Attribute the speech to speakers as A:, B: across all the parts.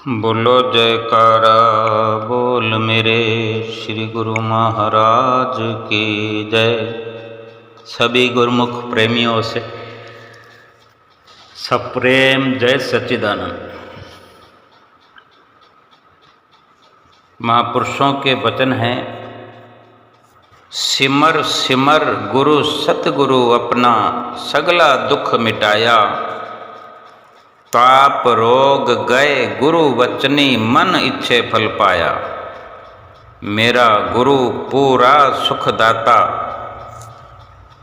A: बोलो जयकारा बोल मेरे श्री गुरु महाराज की जय। सभी गुरुमुख प्रेमियों से सप्रेम जय सच्चिदानंद। महापुरुषों के वचन हैं, सिमर सिमर गुरु सतगुरु अपना सगला दुख मिटाया। ताप रोग गए गुरु वचनी मन इच्छे फल पाया। मेरा गुरु पूरा सुखदाता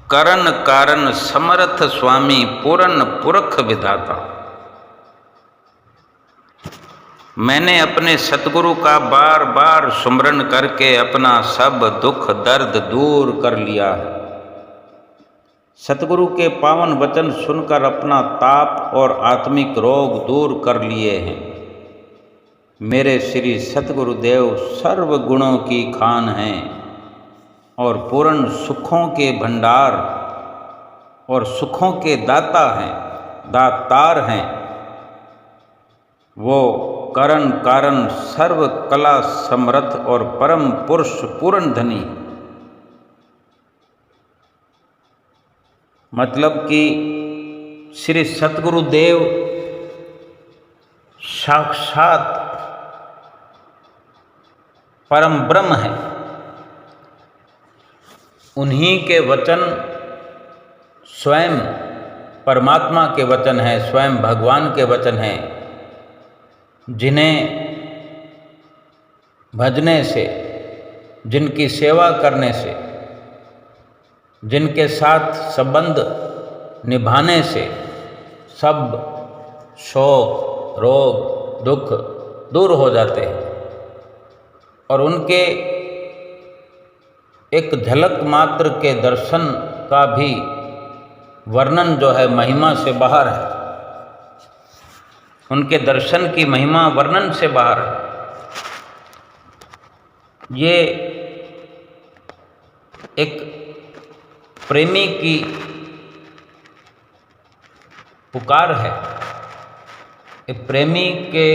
A: करन कारण समर्थ स्वामी पूरन पुरख विधाता। मैंने अपने सतगुरु का बार बार सुमरन करके अपना सब दुख दर्द दूर कर लिया है। सतगुरु के पावन वचन सुनकर अपना ताप और आत्मिक रोग दूर कर लिए हैं। मेरे श्री सतगुरुदेव सर्व गुणों की खान हैं और पूर्ण सुखों के भंडार और सुखों के दाता हैं, दातार हैं। वो करण कारण सर्व कला समर्थ और परम पुरुष पूर्ण धनी। मतलब कि श्री सतगुरुदेव साक्षात परम ब्रह्म है। उन्हीं के वचन स्वयं परमात्मा के वचन हैं, स्वयं भगवान के वचन हैं, जिन्हें भजने से, जिनकी सेवा करने से, जिनके साथ संबंध निभाने से सब शोक रोग दुख दूर हो जाते हैं। और उनके एक झलक मात्र के दर्शन का भी वर्णन जो है महिमा से बाहर है। उनके दर्शन की महिमा वर्णन से बाहर है। ये एक प्रेमी की पुकार है, एक प्रेमी के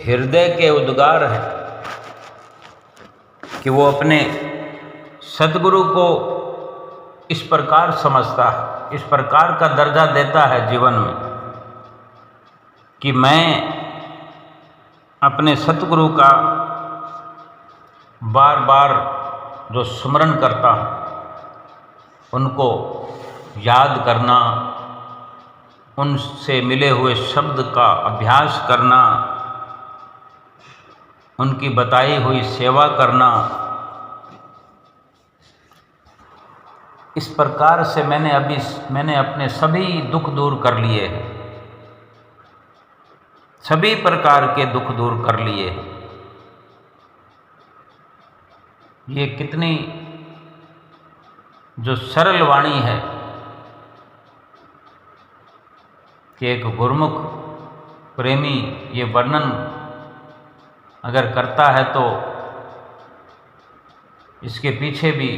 A: हृदय के उद्गार है कि वो अपने सद्गुरु को इस प्रकार समझता है, इस प्रकार का दर्जा देता है जीवन में कि मैं अपने सतगुरु का बार बार जो स्मरण करता हूँ, उनको याद करना, उनसे मिले हुए शब्द का अभ्यास करना, उनकी बताई हुई सेवा करना, इस प्रकार से मैंने अपने सभी दुख दूर कर लिए हैं, सभी प्रकार के दुख दूर कर लिए। ये कितनी जो सरल वाणी है कि एक गुरुमुख प्रेमी ये वर्णन अगर करता है तो इसके पीछे भी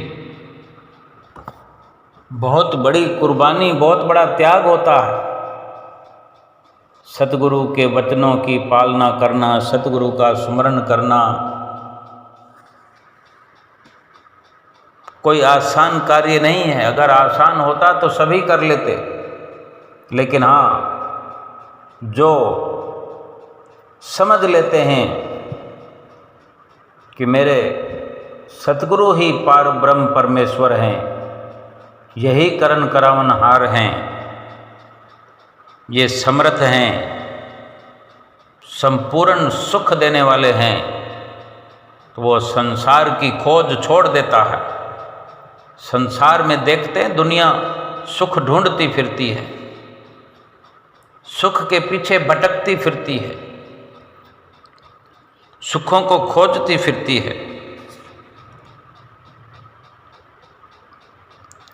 A: बहुत बड़ी कुर्बानी, बहुत बड़ा त्याग होता है। सतगुरु के वचनों की पालना करना, सतगुरु का स्मरण करना कोई आसान कार्य नहीं है। अगर आसान होता तो सभी कर लेते, लेकिन हाँ, जो समझ लेते हैं कि मेरे सतगुरु ही पार ब्रह्म परमेश्वर हैं, यही करण करावनहार हैं, ये समर्थ हैं, संपूर्ण सुख देने वाले हैं, तो वो संसार की खोज छोड़ देता है। संसार में देखते हैं दुनिया सुख ढूंढती फिरती है, सुख के पीछे भटकती फिरती है, सुखों को खोजती फिरती है।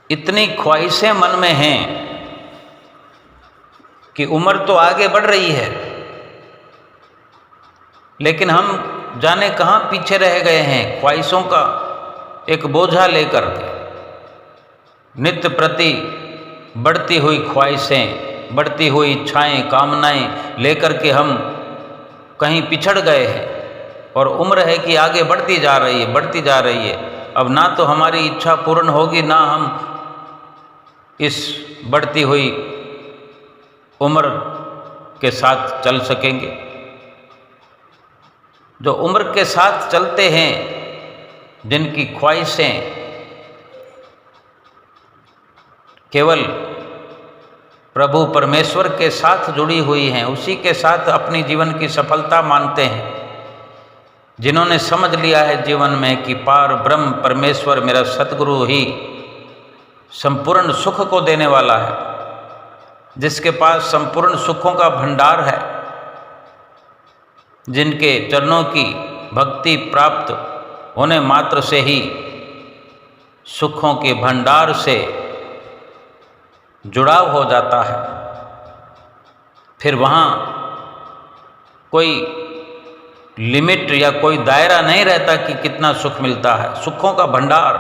A: इतनी ख्वाहिशें मन में हैं कि उम्र तो आगे बढ़ रही है, लेकिन हम जाने कहाँ पीछे रह गए हैं। ख्वाहिशों का एक बोझा लेकर के नित्य प्रति बढ़ती हुई ख्वाहिशें, बढ़ती हुई इच्छाएं, कामनाएं लेकर के हम कहीं पिछड़ गए हैं और उम्र है कि आगे बढ़ती जा रही है, बढ़ती जा रही है। अब ना तो हमारी इच्छा पूर्ण होगी, ना हम इस बढ़ती हुई उम्र के साथ चल सकेंगे। जो उम्र के साथ चलते हैं, जिनकी ख्वाहिशें केवल प्रभु परमेश्वर के साथ जुड़ी हुई हैं, उसी के साथ अपनी जीवन की सफलता मानते हैं, जिन्होंने समझ लिया है जीवन में कि पार ब्रह्म परमेश्वर मेरा सतगुरु ही संपूर्ण सुख को देने वाला है, जिसके पास संपूर्ण सुखों का भंडार है, जिनके चरणों की भक्ति प्राप्त होने मात्र से ही सुखों के भंडार से जुड़ाव हो जाता है। फिर वहाँ कोई लिमिट या कोई दायरा नहीं रहता कि कितना सुख मिलता है। सुखों का भंडार,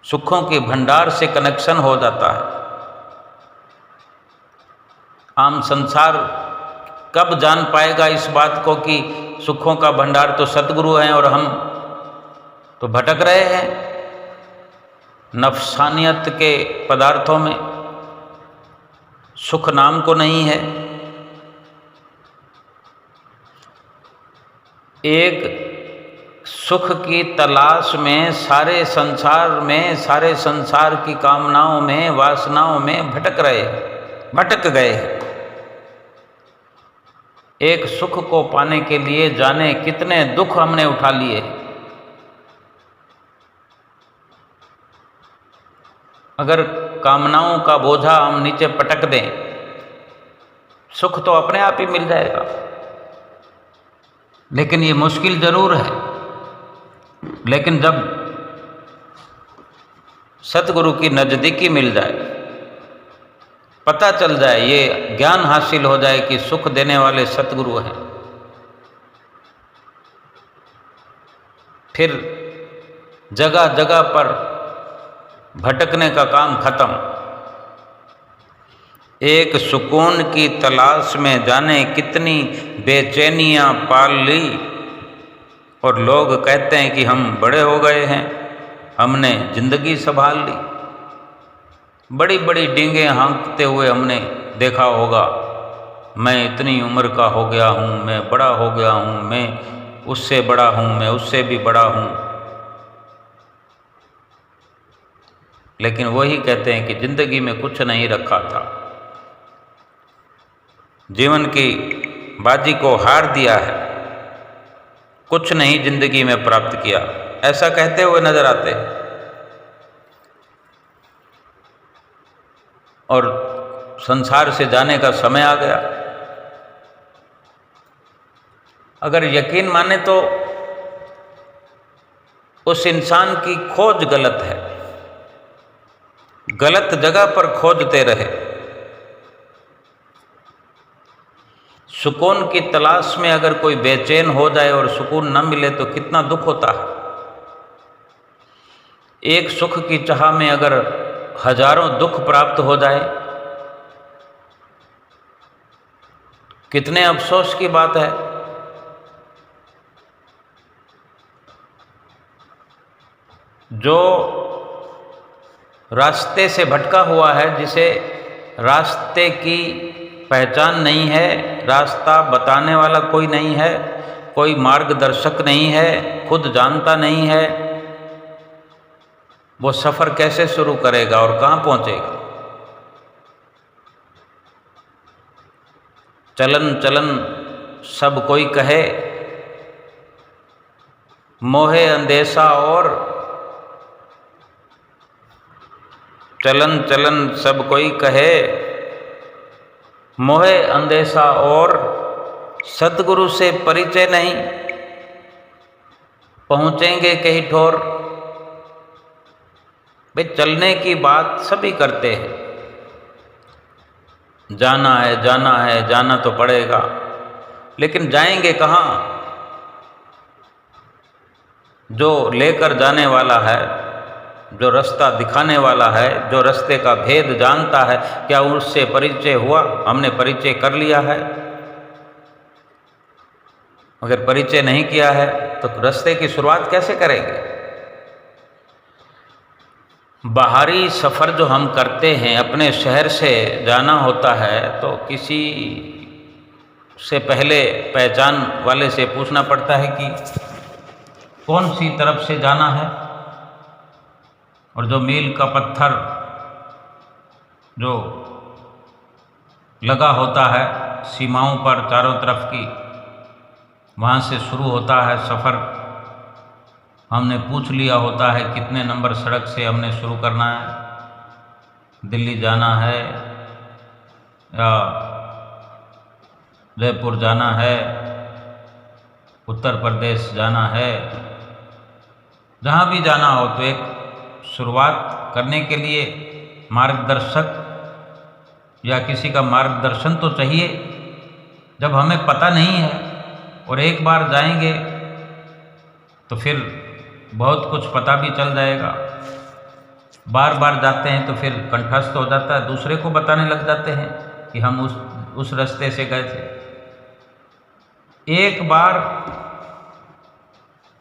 A: सुखों के भंडार से कनेक्शन हो जाता है। आम संसार कब जान पाएगा इस बात को कि सुखों का भंडार तो सतगुरु हैं और हम तो भटक रहे हैं नफसानियत के पदार्थों में, सुख नाम को नहीं है। एक सुख की तलाश में सारे संसार में, सारे संसार की कामनाओं में, वासनाओं में भटक गए हैं। एक सुख को पाने के लिए जाने कितने दुख हमने उठा लिए। अगर कामनाओं का बोझा हम नीचे पटक दें, सुख तो अपने आप ही मिल जाएगा, लेकिन ये मुश्किल जरूर है। लेकिन जब सतगुरु की नज़दीकी मिल जाए, पता चल जाए, ये ज्ञान हासिल हो जाए कि सुख देने वाले सतगुरु हैं, फिर जगह जगह पर भटकने का काम खत्म। एक सुकून की तलाश में जाने कितनी बेचैनियां पाल ली, और लोग कहते हैं कि हम बड़े हो गए हैं, हमने जिंदगी संभाल ली। बड़ी बड़ी डींगें हाँकते हुए हमने देखा होगा, मैं इतनी उम्र का हो गया हूँ, मैं बड़ा हो गया हूँ, मैं उससे बड़ा हूँ, मैं उससे भी बड़ा हूँ। लेकिन वही कहते हैं कि जिंदगी में कुछ नहीं रखा था, जीवन की बाजी को हार दिया है, कुछ नहीं जिंदगी में प्राप्त किया, ऐसा कहते हुए नजर आते हैं। और संसार से जाने का समय आ गया। अगर यकीन माने तो उस इंसान की खोज गलत है, गलत जगह पर खोजते रहे। सुकून की तलाश में अगर कोई बेचैन हो जाए और सुकून न मिले तो कितना दुख होता है। एक सुख की चाह में अगर हजारों दुख प्राप्त हो जाए, कितने अफसोस की बात है। जो रास्ते से भटका हुआ है, जिसे रास्ते की पहचान नहीं है, रास्ता बताने वाला कोई नहीं है, कोई मार्गदर्शक नहीं है, खुद जानता नहीं है, वो सफ़र कैसे शुरू करेगा और कहाँ पहुँचेगा। चलन चलन सब कोई कहे, मोहे अंदेशा और, चलन चलन सब कोई कहे, मोहे अंदेशा और, सतगुरु से परिचय नहीं, पहुँचेंगे कहीं ठोर। भाई चलने की बात सभी करते हैं, जाना है जाना है, जाना तो पड़ेगा, लेकिन जाएंगे कहाँ। जो लेकर जाने वाला है, जो रास्ता दिखाने वाला है, जो रास्ते का भेद जानता है, क्या उससे परिचय हुआ? हमने परिचय कर लिया है? अगर परिचय नहीं किया है तो रास्ते की शुरुआत कैसे करेंगे? बाहरी सफ़र जो हम करते हैं, अपने शहर से जाना होता है तो किसी से पहले पहचान वाले से पूछना पड़ता है कि कौन सी तरफ से जाना है, और जो मील का पत्थर जो लगा होता है सीमाओं पर चारों तरफ की, वहाँ से शुरू होता है सफ़र। हमने पूछ लिया होता है कितने नंबर सड़क से हमने शुरू करना है, दिल्ली जाना है या जयपुर जाना है, उत्तर प्रदेश जाना है, जहाँ भी जाना हो। तो एक शुरुआत करने के लिए मार्गदर्शक या किसी का मार्गदर्शन तो चाहिए। जब हमें पता नहीं है और एक बार जाएंगे तो फिर बहुत कुछ पता भी चल जाएगा। बार बार जाते हैं तो फिर कंठस्थ हो जाता है, दूसरे को बताने लग जाते हैं कि हम उस रास्ते से गए थे। एक बार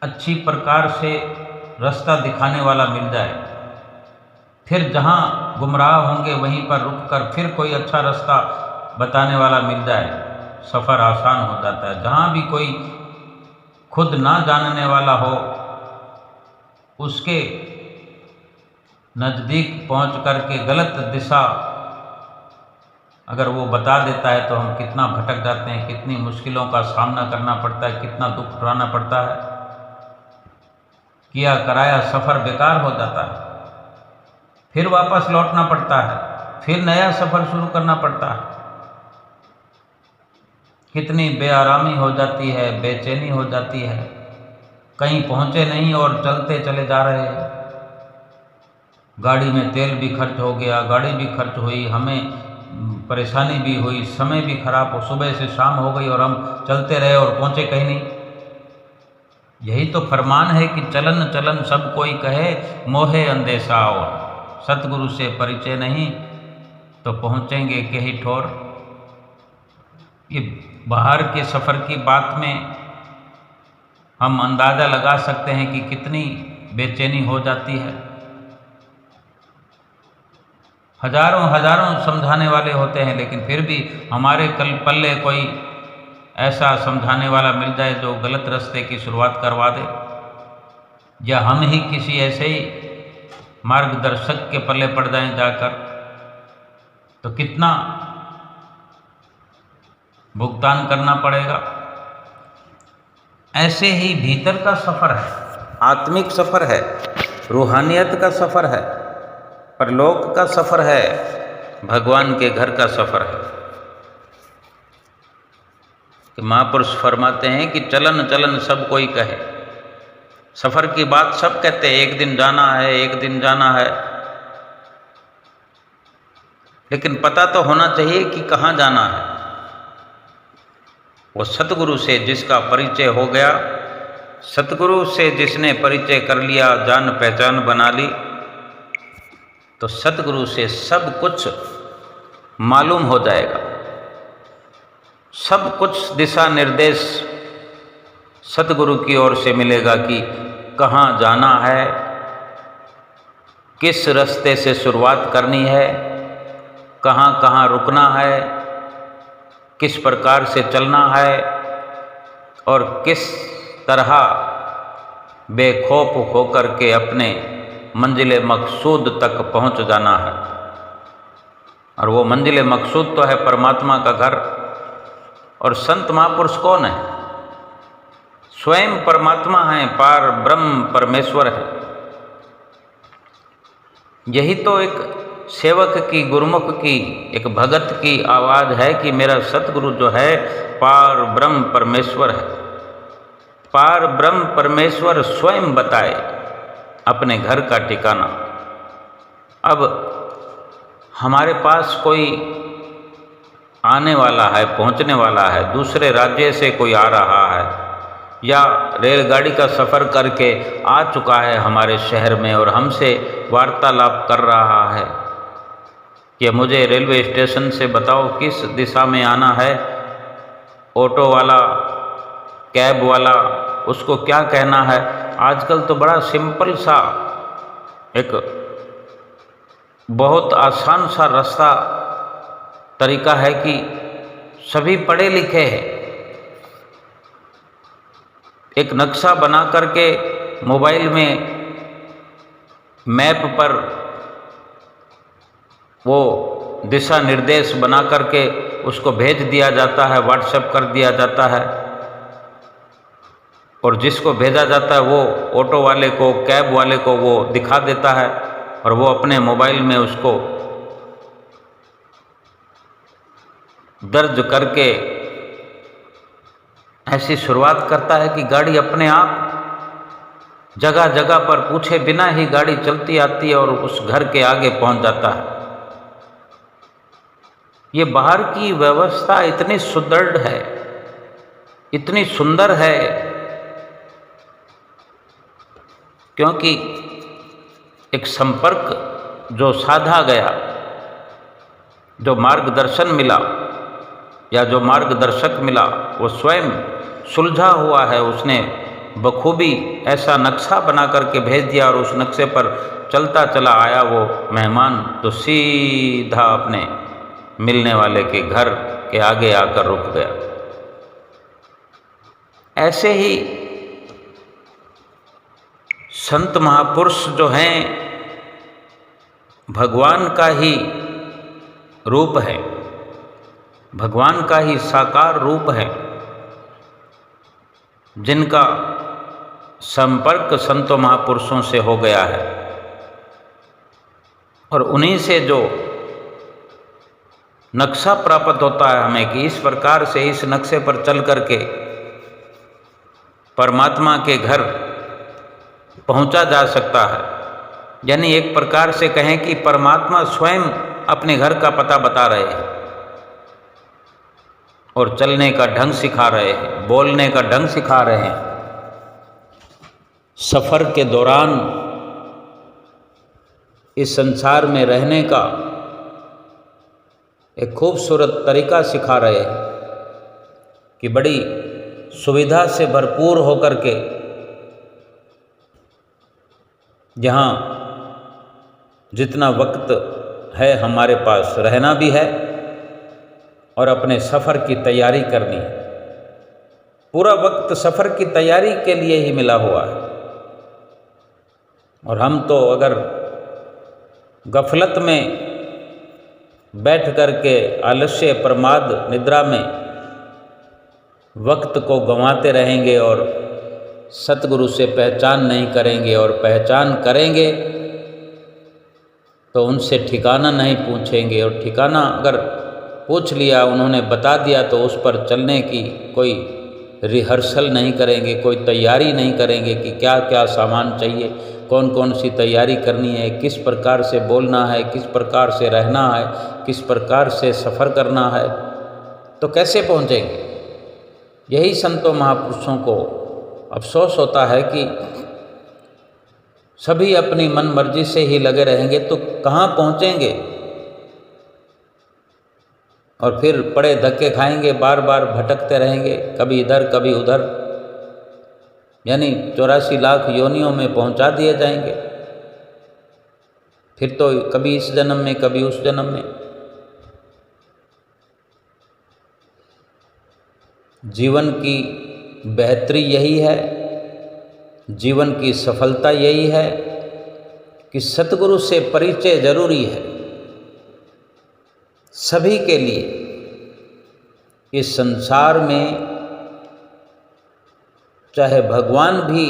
A: अच्छी प्रकार से रास्ता दिखाने वाला मिल जाए, फिर जहाँ गुमराह होंगे वहीं पर रुककर फिर कोई अच्छा रास्ता बताने वाला मिल जाए, सफ़र आसान हो जाता है। जहाँ भी कोई खुद ना जानने वाला हो, उसके नज़दीक पहुँच कर के गलत दिशा अगर वो बता देता है तो हम कितना भटक जाते हैं, कितनी मुश्किलों का सामना करना पड़ता है, कितना दुख उठाना पड़ता है। किया कराया सफ़र बेकार हो जाता है, फिर वापस लौटना पड़ता है, फिर नया सफ़र शुरू करना पड़ता है। कितनी बेआरामी हो जाती है, बेचैनी हो जाती है। कहीं पहुँचे नहीं और चलते चले जा रहे हैं। गाड़ी में तेल भी खर्च हो गया, गाड़ी भी खर्च हुई, हमें परेशानी भी हुई, समय भी खराब हो, सुबह से शाम हो गई और हम चलते रहे और पहुँचे कहीं नहीं। यही तो फरमान है कि चलन चलन सब कोई कहे, मोहे अंदेशा और। सतगुरु से परिचय नहीं तो पहुँचेंगे कहीं ठोर। ये बाहर के सफ़र की बात में हम अंदाज़ा लगा सकते हैं कि कितनी बेचैनी हो जाती है। हजारों हजारों समझाने वाले होते हैं, लेकिन फिर भी हमारे पल्ले कोई ऐसा समझाने वाला मिल जाए जो गलत रास्ते की शुरुआत करवा दे, या हम ही किसी ऐसे ही मार्गदर्शक के पल्ले पड़ जाएं जाकर, तो कितना भुगतान करना पड़ेगा। ऐसे ही भीतर का सफ़र है, आत्मिक सफ़र है, रूहानियत का सफ़र है, परलोक का सफ़र है, भगवान के घर का सफ़र है। कि महापुरुष फरमाते हैं कि चलन चलन सब कोई कहे। सफ़र की बात सब कहते हैं, एक दिन जाना है, एक दिन जाना है, लेकिन पता तो होना चाहिए कि कहाँ जाना है। वो सतगुरु से जिसका परिचय हो गया, सतगुरु से जिसने परिचय कर लिया, जान पहचान बना ली, तो सतगुरु से सब कुछ मालूम हो जाएगा। सब कुछ दिशा निर्देश सतगुरु की ओर से मिलेगा कि कहाँ जाना है, किस रास्ते से शुरुआत करनी है, कहाँ कहाँ रुकना है, किस प्रकार से चलना है और किस तरह बेखौफ होकर के अपने मंजिल मकसूद तक पहुंच जाना है। और वो मंजिल मकसूद तो है परमात्मा का घर। और संत महापुरुष कौन है? स्वयं परमात्मा है, पार ब्रह्म परमेश्वर है। यही तो एक सेवक की, गुरुमुख की, एक भगत की आवाज़ है कि मेरा सतगुरु जो है पार ब्रह्म परमेश्वर है। पार ब्रह्म परमेश्वर स्वयं बताए अपने घर का ठिकाना। अब हमारे पास कोई आने वाला है, पहुंचने वाला है, दूसरे राज्य से कोई आ रहा है या रेलगाड़ी का सफ़र करके आ चुका है हमारे शहर में और हमसे वार्तालाप कर रहा है कि मुझे रेलवे स्टेशन से बताओ किस दिशा में आना है। ऑटो वाला कैब वाला, उसको क्या कहना है। आजकल तो बड़ा सिंपल सा, एक बहुत आसान सा रास्ता तरीका है कि सभी पढ़े लिखे हैं, एक नक्शा बना करके मोबाइल में मैप पर वो दिशा निर्देश बना करके उसको भेज दिया जाता है, व्हाट्सएप कर दिया जाता है, और जिसको भेजा जाता है वो ऑटो वाले को, कैब वाले को वो दिखा देता है, और वो अपने मोबाइल में उसको दर्ज करके ऐसी शुरुआत करता है कि गाड़ी अपने आप जगह जगह पर पूछे बिना ही गाड़ी चलती आती है और उस घर के आगे पहुंच जाता है। ये बाहर की व्यवस्था इतनी सुदृढ़ है, इतनी सुंदर है, क्योंकि एक संपर्क जो साधा गया, जो मार्गदर्शन मिला या जो मार्गदर्शक मिला, वो स्वयं सुलझा हुआ है। उसने बखूबी ऐसा नक्शा बना करके भेज दिया और उस नक्शे पर चलता चला आया वो मेहमान, तो सीधा अपने मिलने वाले के घर के आगे आकर रुक गया। ऐसे ही संत महापुरुष जो हैं भगवान का ही रूप है, भगवान का ही साकार रूप है, जिनका संपर्क संतों महापुरुषों से हो गया है, और उन्हीं से जो नक्शा प्राप्त होता है हमें कि इस प्रकार से इस नक्शे पर चल करके परमात्मा के घर पहुंचा जा सकता है। यानी एक प्रकार से कहें कि परमात्मा स्वयं अपने घर का पता बता रहे हैं और चलने का ढंग सिखा रहे हैं, बोलने का ढंग सिखा रहे हैं। सफ़र के दौरान इस संसार में रहने का एक खूबसूरत तरीका सिखा रहे हैं कि बड़ी सुविधा से भरपूर होकर के जहाँ जितना वक्त है हमारे पास रहना भी है और अपने सफ़र की तैयारी करनी है। पूरा वक्त सफ़र की तैयारी के लिए ही मिला हुआ है, और हम तो अगर गफलत में बैठ करके आलस्य प्रमाद निद्रा में वक्त को गंवाते रहेंगे और सतगुरु से पहचान नहीं करेंगे, और पहचान करेंगे तो उनसे ठिकाना नहीं पूछेंगे, और ठिकाना अगर पूछ लिया, उन्होंने बता दिया, तो उस पर चलने की कोई रिहर्सल नहीं करेंगे, कोई तैयारी नहीं करेंगे कि क्या क्या सामान चाहिए, कौन कौन सी तैयारी करनी है, किस प्रकार से बोलना है, किस प्रकार से रहना है, किस प्रकार से सफ़र करना है, तो कैसे पहुँचेंगे। यही संतों महापुरुषों को अफसोस होता है कि सभी अपनी मन मर्जी से ही लगे रहेंगे तो कहाँ पहुँचेंगे, और फिर बड़े धक्के खाएंगे, बार बार भटकते रहेंगे, कभी इधर कभी उधर, यानी 84 लाख योनियों में पहुंचा दिए जाएंगे। फिर तो कभी इस जन्म में कभी उस जन्म में। जीवन की बेहतरी यही है, जीवन की सफलता यही है कि सतगुरु से परिचय जरूरी है सभी के लिए। इस संसार में चाहे भगवान भी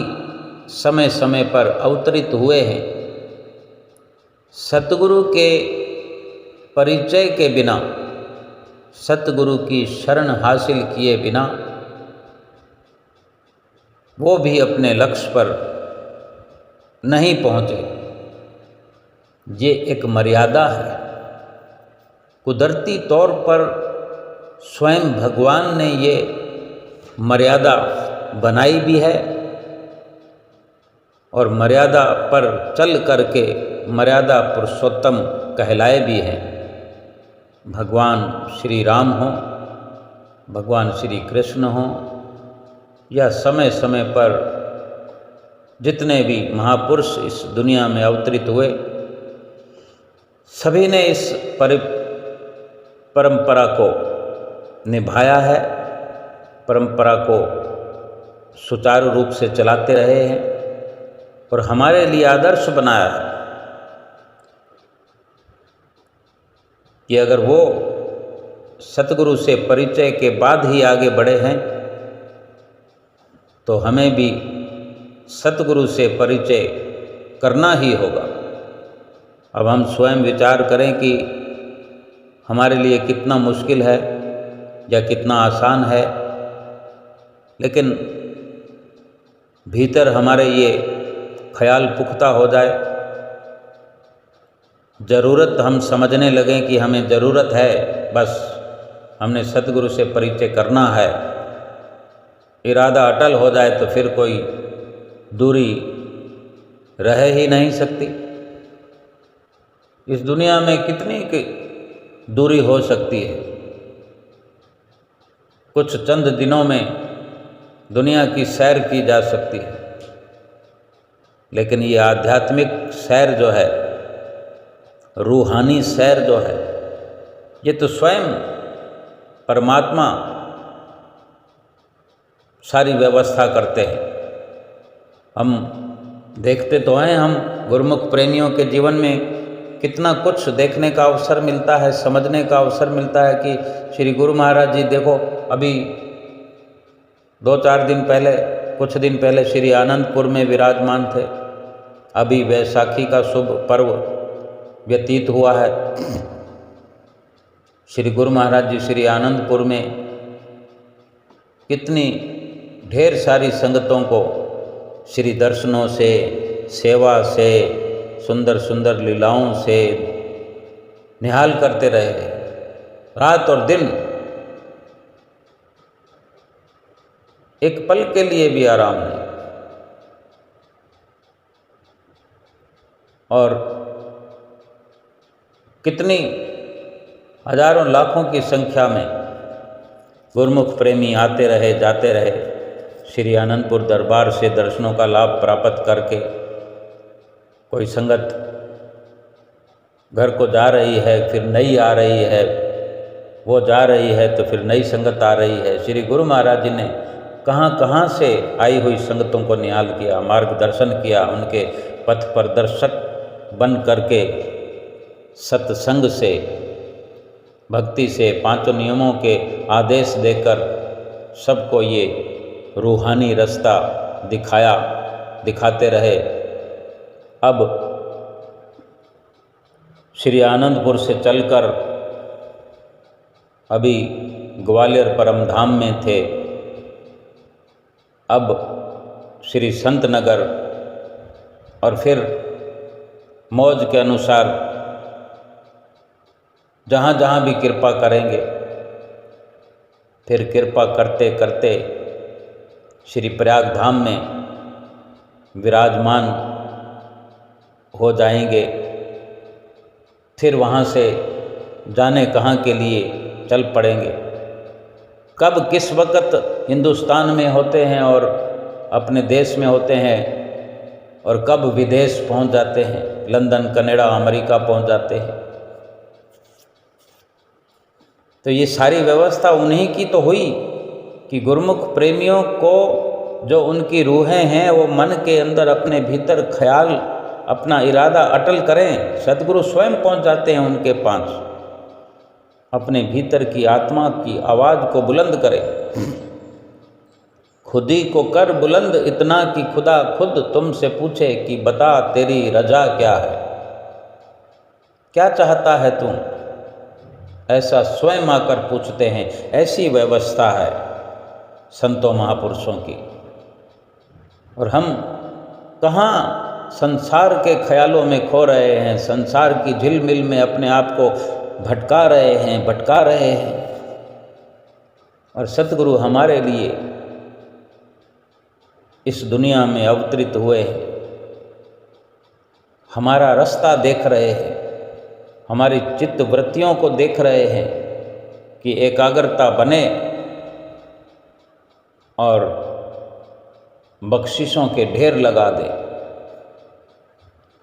A: समय समय पर अवतरित हुए हैं, सतगुरु के परिचय के बिना, सतगुरु की शरण हासिल किए बिना वो भी अपने लक्ष्य पर नहीं पहुँचे। ये एक मर्यादा है। कुदरती तौर पर स्वयं भगवान ने ये मर्यादा बनाई भी है, और मर्यादा पर चल करके मर्यादा पुरुषोत्तम कहलाए भी हैं। भगवान श्री राम हों, भगवान श्री कृष्ण हों, या समय समय पर जितने भी महापुरुष इस दुनिया में अवतरित हुए, सभी ने इस परंपरा को निभाया है, परंपरा को सुचारू रूप से चलाते रहे हैं और हमारे लिए आदर्श बनाया है कि अगर वो सतगुरु से परिचय के बाद ही आगे बढ़े हैं तो हमें भी सतगुरु से परिचय करना ही होगा। अब हम स्वयं विचार करें कि हमारे लिए कितना मुश्किल है या कितना आसान है, लेकिन भीतर हमारे ये ख्याल पुख्ता हो जाए, ज़रूरत हम समझने लगें कि हमें ज़रूरत है, बस हमने सतगुरु से परिचय करना है, इरादा अटल हो जाए तो फिर कोई दूरी रह ही नहीं सकती। इस दुनिया में कितनी की दूरी हो सकती है। कुछ चंद दिनों में दुनिया की सैर की जा सकती है, लेकिन ये आध्यात्मिक सैर जो है, रूहानी सैर जो है, ये तो स्वयं परमात्मा सारी व्यवस्था करते हैं। हम देखते तो हैं, हम गुरुमुख प्रेमियों के जीवन में कितना कुछ देखने का अवसर मिलता है, समझने का अवसर मिलता है कि श्री गुरु महाराज जी देखो, अभी 2-4 दिन पहले, कुछ दिन पहले श्री आनंदपुर में विराजमान थे। अभी वैसाखी का शुभ पर्व व्यतीत हुआ है। श्री गुरु महाराज जी श्री आनंदपुर में कितनी ढेर सारी संगतों को श्री दर्शनों से, सेवा से, सुंदर सुंदर लीलाओं से निहाल करते रहे, रात और दिन, एक पल के लिए भी आराम नहीं। और कितनी हजारों लाखों की संख्या में गुरुमुख प्रेमी आते रहे, जाते रहे, श्री आनंदपुर दरबार से दर्शनों का लाभ प्राप्त करके। कोई संगत घर को जा रही है, फिर नई आ रही है, वो जा रही है तो फिर नई संगत आ रही है। श्री गुरु महाराज जी ने कहाँ कहाँ से आई हुई संगतों को निहाल किया, मार्गदर्शन किया, उनके पथ प्रदर्शक बन करके सत्संग से, भक्ति से, 5 नियमों के आदेश देकर सबको ये रूहानी रास्ता दिखाते रहे। अब श्री आनंदपुर से चलकर अभी ग्वालियर परम धाम में थे, अब श्री संत नगर, और फिर मौज के अनुसार जहाँ जहाँ भी कृपा करेंगे, फिर कृपा करते करते श्री प्रयाग धाम में विराजमान हो जाएंगे। फिर वहाँ से जाने कहाँ के लिए चल पड़ेंगे। कब किस वक्त हिंदुस्तान में होते हैं और अपने देश में होते हैं, और कब विदेश पहुँच जाते हैं, लंदन, कनाडा, अमेरिका पहुँच जाते हैं। तो ये सारी व्यवस्था उन्हीं की तो हुई कि गुरुमुख प्रेमियों को, जो उनकी रूहें हैं, वो मन के अंदर अपने भीतर ख्याल, अपना इरादा अटल करें। सतगुरु स्वयं पहुंच जाते हैं उनके पास, अपने भीतर की आत्मा की आवाज़ को बुलंद करें। खुदी को कर बुलंद इतना कि खुदा खुद तुमसे पूछे कि बता तेरी रजा क्या है, क्या चाहता है तू, ऐसा स्वयं आकर पूछते हैं। ऐसी व्यवस्था है संतों महापुरुषों की। और हम कहाँ संसार के ख्यालों में खो रहे हैं, संसार की झिलमिल में अपने आप को भटका रहे हैं। और सतगुरु हमारे लिए इस दुनिया में अवतरित हुए हैं, हमारा रास्ता देख रहे हैं, हमारी चित्त वृत्तियों को देख रहे हैं कि एकाग्रता बने और बख्शिशों के ढेर लगा दे।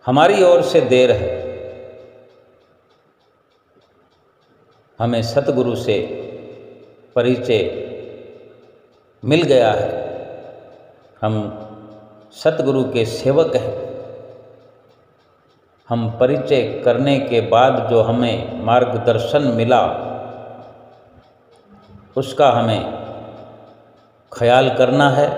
A: हमारी ओर से देर है, हमें सतगुरु से परिचय मिल गया है, हम सतगुरु के सेवक हैं। हम परिचय करने के बाद जो हमें मार्गदर्शन मिला उसका हमें ख्याल करना है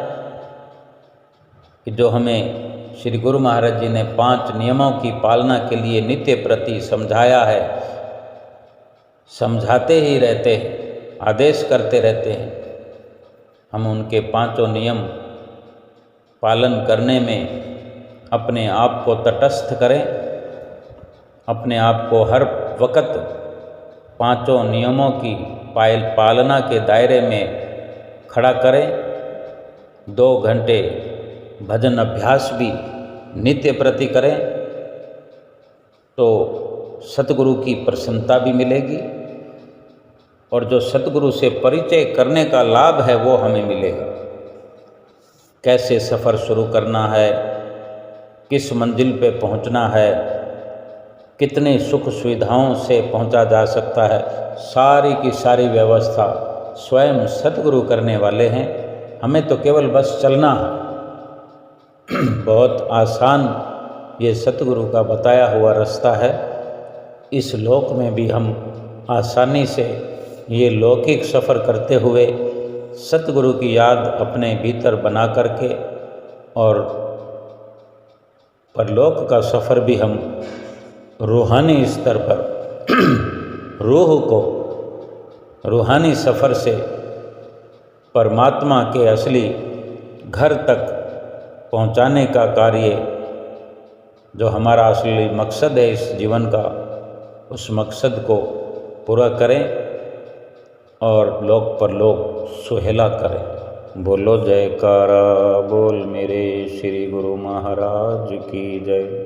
A: कि जो हमें श्री गुरु महाराज जी ने 5 नियमों की पालना के लिए नित्य प्रति समझाया है, समझाते ही रहते हैं, आदेश करते रहते हैं। हम उनके 5 नियम पालन करने में अपने आप को तटस्थ करें, अपने आप को हर वक्त 5 नियमों की पालना के दायरे में खड़ा करें। 2 घंटे भजन अभ्यास भी नित्य प्रति करें तो सतगुरु की प्रसन्नता भी मिलेगी और जो सतगुरु से परिचय करने का लाभ है वो हमें मिलेगा। कैसे सफ़र शुरू करना है, किस मंजिल पे पहुंचना है, कितने सुख सुविधाओं से पहुंचा जा सकता है, सारी की सारी व्यवस्था स्वयं सतगुरु करने वाले हैं। हमें तो केवल बस चलना है। बहुत आसान ये सतगुरु का बताया हुआ रास्ता है। इस लोक में भी हम आसानी से ये लौकिक सफ़र करते हुए सतगुरु की याद अपने भीतर बना करके और परलोक का सफ़र भी हम रूहानी स्तर पर रूह को रूहानी सफ़र से परमात्मा के असली घर तक पहुंचाने का कार्य, जो हमारा असली मकसद है इस जीवन का, उस मकसद को पूरा करें और लोक परलोक सुहेला करें। बोलो जयकारा बोल मेरे श्री गुरु महाराज की जय।